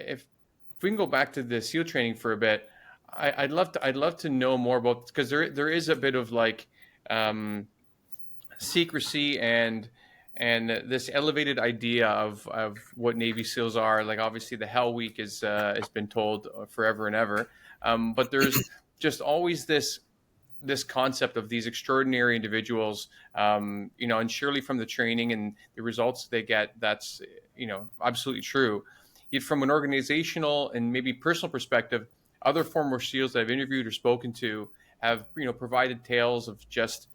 if we can go back to the SEAL training for a bit, I'd love to know more about, because there is a bit of like um, secrecy and this elevated idea of what Navy SEALs are. Like obviously the Hell Week is has been told forever and ever, but there's just always this concept of these extraordinary individuals, and surely from the training and the results they get, that's absolutely true. Yet from an organizational and maybe personal perspective, other former SEALs that I've interviewed or spoken to have provided tales of just,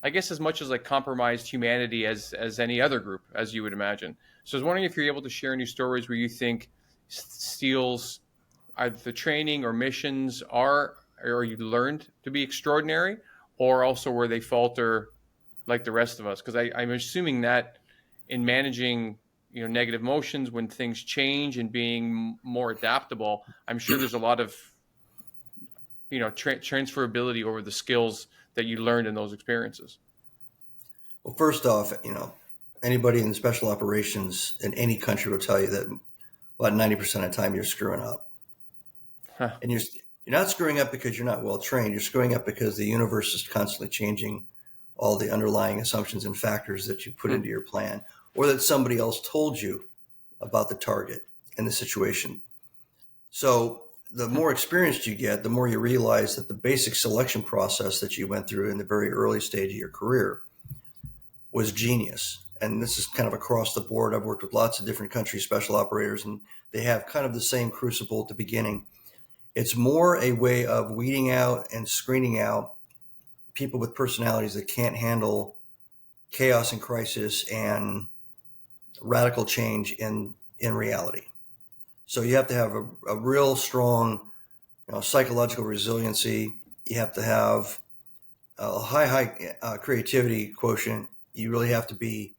I guess, as much as like compromised humanity as any other group, as you would imagine. So I was wondering if you're able to share any stories where you think SEALs, either the training or missions, are or you learned to be extraordinary, or also where they falter like the rest of us. Because I'm assuming that in managing negative emotions when things change and being more adaptable, I'm sure there's a lot of transferability over the skills that you learned in those experiences. Well, first off, anybody in special operations in any country will tell you that about 90% of the time you're screwing up. Huh. And you're not screwing up because you're not well trained. You're screwing up because the universe is constantly changing all the underlying assumptions and factors that you put into your plan, or that somebody else told you about the target and the situation. So the more experienced you get, the more you realize that the basic selection process that you went through in the very early stage of your career was genius. And this is kind of across the board. I've worked with lots of different countries, special operators, and they have kind of the same crucible at the beginning. It's more a way of weeding out and screening out people with personalities that can't handle chaos and crisis and radical change in reality. So you have to have a real strong psychological resiliency. You have to have a high creativity quotient. You really have to be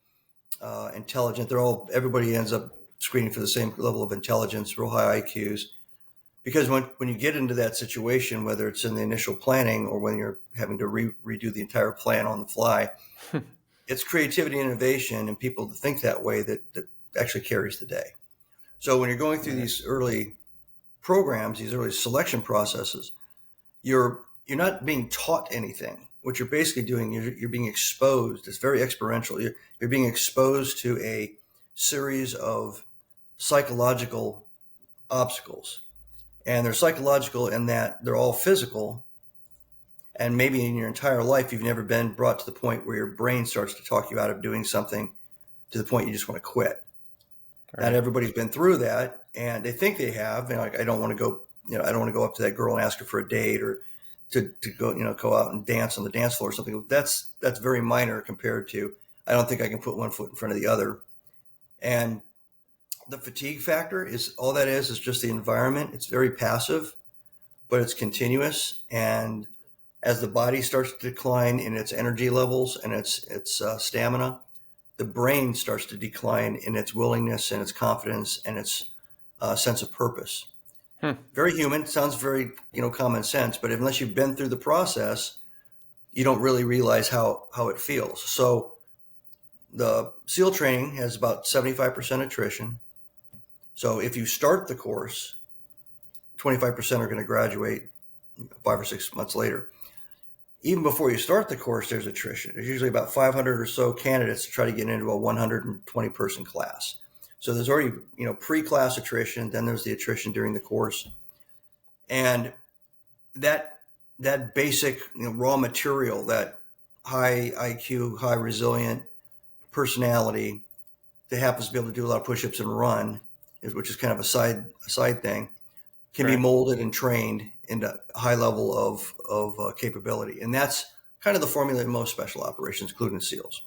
intelligent. Everybody ends up screening for the same level of intelligence, real high IQs. Because when you get into that situation, whether it's in the initial planning or when you're having to redo the entire plan on the fly, it's creativity and innovation and people that think that way that actually carries the day. So when you're going through these early programs, these early selection processes, you're not being taught anything. What you're basically doing, you're being exposed. It's very experiential. You're being exposed to a series of psychological obstacles. And they're psychological in that they're all physical. And maybe in your entire life, you've never been brought to the point where your brain starts to talk you out of doing something to the point you just want to quit. Right. Not everybody's been through that, and they think they have. I don't want to go. I don't want to go up to that girl and ask her for a date or to go. Go out and dance on the dance floor or something. That's very minor compared to. I don't think I can put one foot in front of the other. And the fatigue factor is all that is just the environment. It's very passive, but it's continuous. And as the body starts to decline in its energy levels and its stamina, the brain starts to decline in its willingness and its confidence and its sense of purpose. Very human. Sounds very common sense, but unless you've been through the process, you don't really realize how it feels. So the SEAL training has about 75% attrition. So if you start the course, 25% are going to graduate 5 or 6 months later. Even before you start the course, there's attrition. There's usually about 500 or so candidates to try to get into a 120 person class. So there's already, pre-class attrition. Then there's the attrition during the course. And that basic raw material, that high IQ, high resilient personality that happens to be able to do a lot of push-ups and run, which is kind of a side thing, can be molded and trained into a high level of capability. And that's kind of the formula in most special operations, including SEALs.